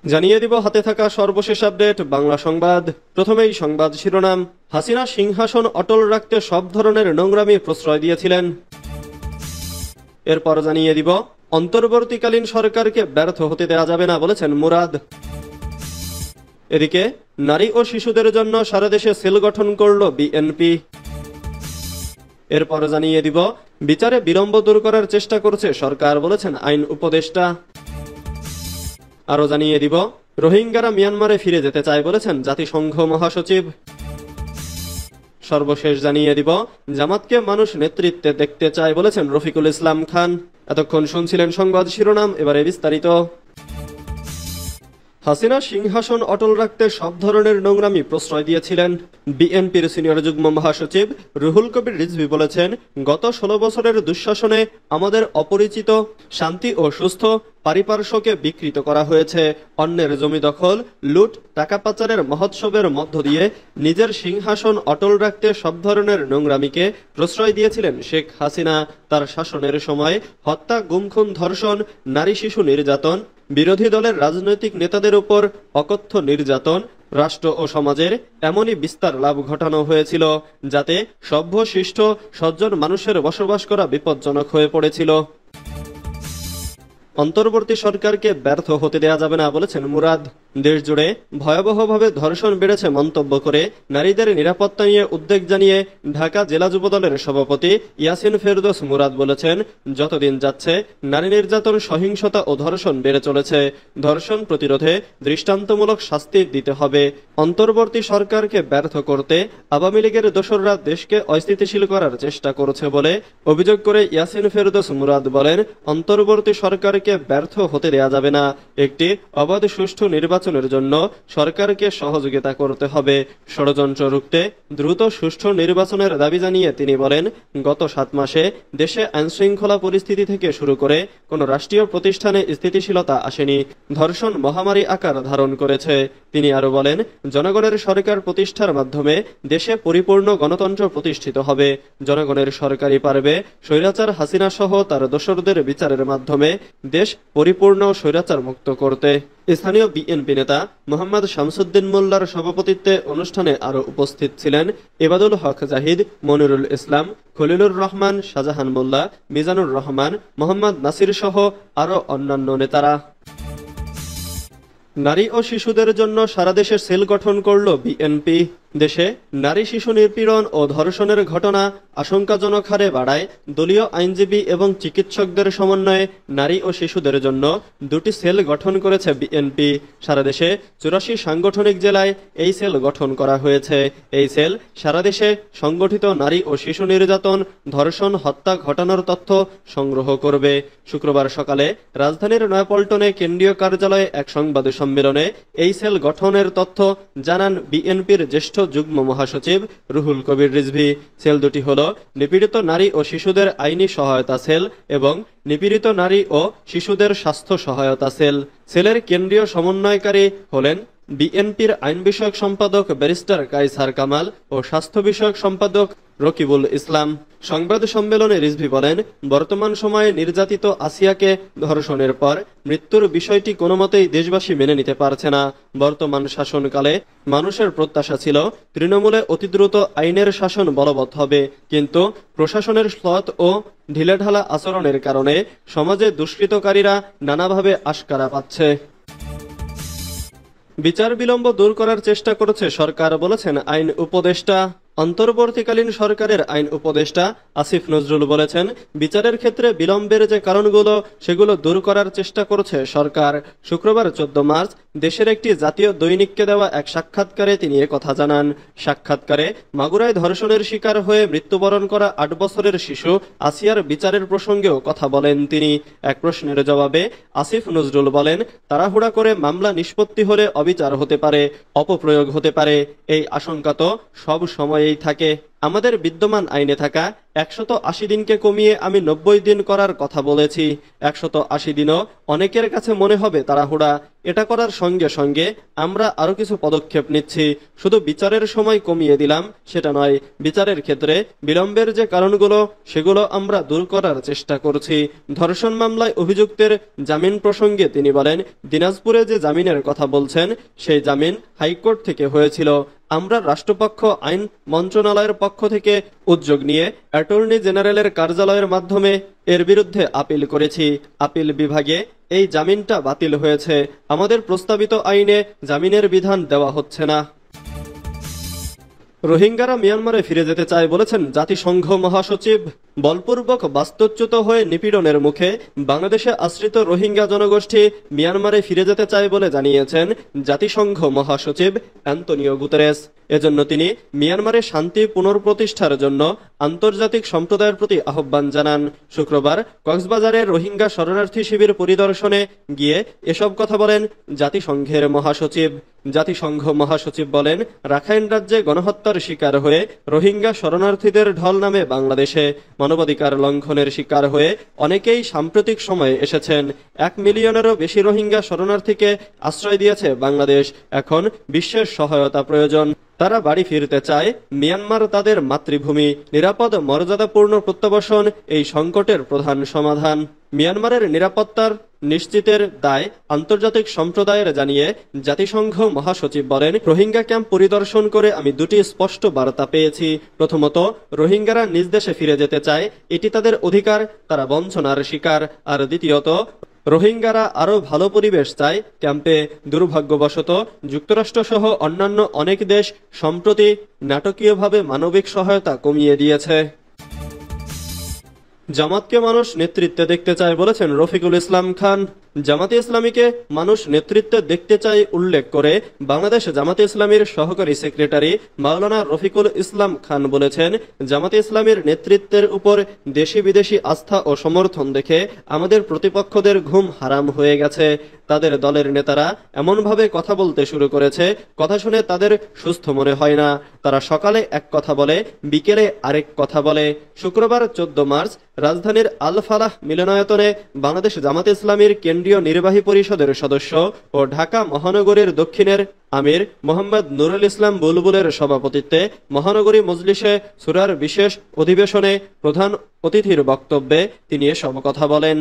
জানিয়ে দিব হাতে থাকা সর্বশেষ আপডেট বাংলা সংবাদ। প্রথমেই সংবাদ শিরোনাম। হাসিনা সিংহাসন অটল রাখতে সব ধরনের নোংরামি প্রশ্রয় দিয়েছিলেন। এরপর জানিয়ে দিব অন্তর্বর্তীকালীন সরকারকে ব্যর্থ হতে দেওয়া যাবে না বলেছেন মুরাদ। এদিকে নারী ও শিশুদের জন্য সারা দেশে সেল গঠন করল বিএনপি। এরপর জানিয়ে দিব বিচারে বিলম্ব দূর করার চেষ্টা করছে সরকার বলেছেন আইন উপদেষ্টা। আরো জানিয়ে দিব রোহিঙ্গারা মিয়ানমারে ফিরে যেতে চায় বলেছেন জাতিসংঘ মহাসচিব। সর্বশেষ জানিয়ে দিব জামাতকে মানুষ নেতৃত্বে দেখতে চায় বলেছেন রফিকুল ইসলাম খান। এতক্ষণ শুনছিলেন সংবাদ শিরোনাম, এবারে বিস্তারিত। হাসিনা সিংহাসন অটল রাখতে সব ধরনের নোংরামি প্রশ্রয় দিয়েছিলেন। বিএনপির সিনিয়র যুগ্ম মহাসচিব রুহুল কবির রিজভী বলেছেন, গত 16 বছরের দুঃশাসনে আমাদের অপরিচিত শান্তি ও সুস্থ পারিপার্শ্বকে বিকৃত করা হয়েছে। অন্যের জমি দখল, লুট, টাকা পাচারের মহোৎসবের মধ্য দিয়ে নিজের সিংহাসন অটল রাখতে সব ধরনের নোংরামিকে প্রশ্রয় দিয়েছিলেন শেখ হাসিনা। তার শাসনের সময় হত্যা, গুম, খুন, ধর্ষণ, নারী শিশু নির্যাতন, বিরোধী দলের রাজনৈতিক নেতাদের উপর অকথ্য নির্যাতন, রাষ্ট্র ও সমাজের এমনই বিস্তার লাভ ঘটানো হয়েছিল যাতে সভ্য, শিষ্ট, সজ্জন মানুষের বসবাস করা বিপজ্জনক হয়ে পড়েছিল। অন্তর্বর্তী সরকারকে ব্যর্থ হতে দেয়া যাবে না বলেছেন মুরাদ। দেশ জুড়ে ভয়াবহভাবে ধর্ষণ বেড়েছে মন্তব্য করে নারীদের নিরাপত্তা নিয়ে উদ্বেগ জানিয়ে ঢাকা জেলা যুবদলের সভাপতি ইয়াসিন ফেরদৌস মুরাদ বলেছেন, যতদিন যাচ্ছে নারী নির্যাতন, সহিংসতা ও ধর্ষণ বেড়ে চলেছে। ধর্ষণ প্রতিরোধে দৃষ্টান্তমূলক শাস্তি দিতে হবে। অন্তর্বর্তী সরকারকে ব্যর্থ করতে আওয়ামী লীগের দোসররা দেশকে অস্থিতিশীল করার চেষ্টা করছে বলে অভিযোগ করে ইয়াসিন ফেরদৌস মুরাদ বলেন, অন্তর্বর্তী সরকারকে ব্যর্থ হতে দেয়া যাবে না। একটি অবাধ সুষ্ঠু নির্বাচনের জন্য সরকারকে সহযোগিতা করতে হবে। ষড়যন্ত্র রুখতে দ্রুত সুষ্ঠু নির্বাচনের দাবি জানিয়ে তিনি বলেন, গত 7 মাসে দেশে আইনশৃঙ্খলা পরিস্থিতি থেকে শুরু করে কোনো রাষ্ট্রীয় প্রতিষ্ঠানে স্থিতিশীলতা আসেনি। ধর্ষণ মহামারী আকার ধারণ করেছে। তিনি আরো বলেন, জনগণের সরকার প্রতিষ্ঠার মাধ্যমে দেশে পরিপূর্ণ গণতন্ত্র প্রতিষ্ঠিত হবে। জনগণের সরকারই পারবে স্বৈরাচার হাসিনা সহ তার দোসরদের বিচারের মাধ্যমে দেশ পরিপূর্ণ স্বৈরাচার মুক্ত করতে। স্থানীয় বিএনপি নেতা মোহাম্মদ শামসুদ্দিন মোল্লার সভাপতিত্বে অনুষ্ঠানে আরো উপস্থিত ছিলেন ইবাদুল হক জাহিদ, মনিরুল ইসলাম, খলিলুর রহমান, শাহজাহান মোল্লা, মিজানুর রহমান, মোহাম্মদ নাসির সহ আরো অন্যান্য নেতারা। নারী ও শিশুদের জন্য সারা দেশে সেল গঠন করল বিএনপি। দেশে নারী শিশু নিপীড়ন ও ধর্ষণের ঘটনা আশঙ্কাজনক হারে বাড়ায় দলীয় আইনজীবী এবং চিকিৎসকদের সমন্বয়ে নারী ও শিশুদের জন্য 2টি সেল গঠন করেছে বিএনপি। সারা দেশে 84 সাংগঠনিক জেলায় এই সেল গঠন করা হয়েছে। এই সেল সারা দেশে সংগঠিত নারী ও শিশু নির্যাতন, ধর্ষণ, হত্যা ঘটানোর তথ্য সংগ্রহ করবে। শুক্রবার সকালে রাজধানীর নয়াপল্টনে কেন্দ্রীয় কার্যালয়ে এক সংবাদ সম্মেলনে এই সেল গঠনের তথ্য জানান বিএনপির জ্যেষ্ঠ যুগ্ম মহাসচিব রুহুল কবির রিজভী। সেল দুটি হল নিপীড়িত নারী ও শিশুদের আইনি সহায়তা সেল এবং নিপীড়িত নারী ও শিশুদের স্বাস্থ্য সহায়তা সেল। সেলের কেন্দ্রীয় সমন্বয়কারী হলেন বিএনপির আইন বিষয়ক সম্পাদক ব্যারিস্টার কায়সার কামাল ও স্বাস্থ্য বিষয়ক সম্পাদক রকিবুল ইসলাম। সংবাদ সম্মেলনে রিজভী বলেন, বর্তমান সময়ে নির্যাতিত আসিয়াকে ধর্ষণের পর মৃত্যুর বিষয়টি কোনোমতেই দেশবাসী মেনে নিতে পারছে না। বর্তমান শাসনকালে মানুষের প্রত্যাশা ছিল তৃণমূলে অতি দ্রুত আইনের শাসন বলবৎ হবে, কিন্তু প্রশাসনের শ্লথ ও ঢিলেঢালা আচরণের কারণে সমাজে দুষ্কৃতকারীরা নানাভাবে আশকারা পাচ্ছে। বিচার বিলম্ব দূর করার চেষ্টা করছে সরকার বলেছেন আইন উপদেষ্টা। অন্তর্বর্তীকালীন সরকারের আইন উপদেষ্টা আসিফ নজরুল বলেছেন, বিচারের ক্ষেত্রে বিলম্বের যে কারণগুলো সেগুলো দূর করার চেষ্টা করছে সরকার। শুক্রবার 14 মার্চ দেশের একটি জাতীয় দৈনিককে দেওয়া এক সাক্ষাৎকারে তিনি কথা জানান। সাক্ষাৎকারে মাগুরায় ধর্ষণের শিকার হয়ে মৃত্যুবরণ করা 8 বছরের শিশু আসিয়ার বিচারের প্রসঙ্গেও কথা বলেন তিনি। এক প্রশ্নের জবাবে আসিফ নজরুল বলেন, তাড়াহুড়া করে মামলা নিষ্পত্তি হলে অবিচার হতে পারে, অপপ্রয়োগ হতে পারে, এই আশঙ্কা তো সব সময়েই থাকে। আমাদের বিদ্যমান আইনে থাকা 180 দিনকে কমিয়ে আমি 90 দিন করার কথা বলেছি। 180 দিনও অনেকের কাছে মনে হবে তাড়াহুড়া। এটা করার সঙ্গে সঙ্গে আমরা আরো কিছু পদক্ষেপ নিচ্ছি। শুধু বিচারের সময় কমিয়ে দিলাম সেটা নয়, বিচারের ক্ষেত্রে বিলম্বের যে কারণগুলো সেগুলো আমরা দূর করার চেষ্টা করছি। ধর্ষণ মামলায় অভিযুক্তের জামিন প্রসঙ্গে তিনি বলেন, দিনাজপুরে যে জামিনের কথা বলছেন সেই জামিন হাইকোর্ট থেকে হয়েছিল। আমরা রাষ্ট্রপক্ষ আইন মন্ত্রণালয়ের পক্ষ থেকে উদ্যোগ নিয়ে অ্যাটর্নি জেনারেলের কার্যালয়ের মাধ্যমে এর বিরুদ্ধে আপিল করেছি। আপিল বিভাগে এই জামিনটা বাতিল হয়েছে। আমাদের প্রস্তাবিত আইনে জামিনের বিধান দেওয়া হচ্ছে না। রোহিঙ্গারা মিয়ানমারে ফিরে যেতে চায় বলেছেন জাতিসংঘ মহাসচিব। বলপূর্বক বাস্তুচ্যুত হয়ে নিপীড়নের মুখে বাংলাদেশে আশ্রিত রোহিঙ্গা জনগোষ্ঠী মিয়ানমারে ফিরে যেতে চায় বলে জানিয়েছেন জাতিসংঘ মহাসচিব অ্যান্তনিও গুতেরেস। এজন্য তিনি মিয়ানমারে শান্তি পুনঃপ্রতিষ্ঠার জন্য আন্তর্জাতিক সম্প্রদায়ের প্রতি আহ্বান জানান। শুক্রবার কক্সবাজারের রোহিঙ্গা শরণার্থী শিবির পরিদর্শনে গিয়ে এসব কথা বলেন জাতিসংঘের মহাসচিব। জাতিসংঘ মহাসচিব বলেন, রাখাইন রাজ্যে গণহত্যার শিকার হয়ে রোহিঙ্গা শরণার্থীদের ঢল নামে বাংলাদেশে। মানবাধিকার লঙ্ঘনের শিকার হয়ে অনেকেই সাম্প্রতিক সময়ে এসেছেন। 1 মিলিয়নেরও বেশি রোহিঙ্গা শরণার্থীকে আশ্রয় দিয়েছে বাংলাদেশ। এখন বিশ্বের সহায়তা প্রয়োজন। তারা বাড়ি ফিরতে চায়। মিয়ানমার তাদের মাতৃভূমি। নিরাপদ মর্যাদাপূর্ণ প্রত্যাবাসন এই সংকটের প্রধান সমাধান। মিয়ানমারের নিরাপত্তার নিশ্চিতের দায় আন্তর্জাতিক সম্প্রদায়ের জানিয়ে জাতিসংঘ মহাসচিব বলেন, রোহিঙ্গা ক্যাম্প পরিদর্শন করে আমি দুটি স্পষ্ট বার্তা পেয়েছি। প্রথমত, রোহিঙ্গারা নিজ দেশে ফিরে যেতে চায়, এটি তাদের অধিকার, তারা বঞ্চনার শিকার। আর দ্বিতীয়ত, রোহিঙ্গারা আরো ভালো পরিবেশ চায় ক্যাম্পে। দুর্ভাগ্যবশত যুক্তরাষ্ট্র সহ অন্যান্য অনেক দেশ সম্প্রতি নাটকীয়ভাবে মানবিক সহায়তা কমিয়ে দিয়েছে। জামাতকে মানুষ নেতৃত্বে দেখতে চায় বলেছেন রফিকুল ইসলাম খান। জামাতে ইসলামীকে মানুষ নেতৃত্বে দেখতে চায় উল্লেখ করে বাংলাদেশ জামাতে ইসলামীর সহকারী সেক্রেটারি মাওলানা রফিকুল ইসলাম খান বলেছেন, জামাতে ইসলামীর নেতৃত্বের উপর দেশি বিদেশি আস্থা ও সমর্থন দেখে আমাদের প্রতিপক্ষদের ঘুম হারাম হয়ে গেছে। তাদের দলের নেতারা এমনভাবে কথা বলতে শুরু করেছে, কথা শুনে তাদের সুস্থ মনে হয় না। তারা সকালে এক কথা বলে, বিকেলে আরেক কথা বলে। শুক্রবার 14 মার্চ রাজধানীর আল ফালাহ মিলনায়তনে বাংলাদেশ জামাতে ইসলামীর কেন্দ্রীয় নির্বাহী পরিষদের সদস্য ও ঢাকা মহানগরীর দক্ষিণের আমির মোহাম্মদ নুরুল ইসলাম বুলবুলের সভাপতিত্বে মহানগরী মজলিসে সূরার বিশেষ অধিবেশনে প্রধান অতিথির বক্তব্যে তিনি এসব কথা বলেন।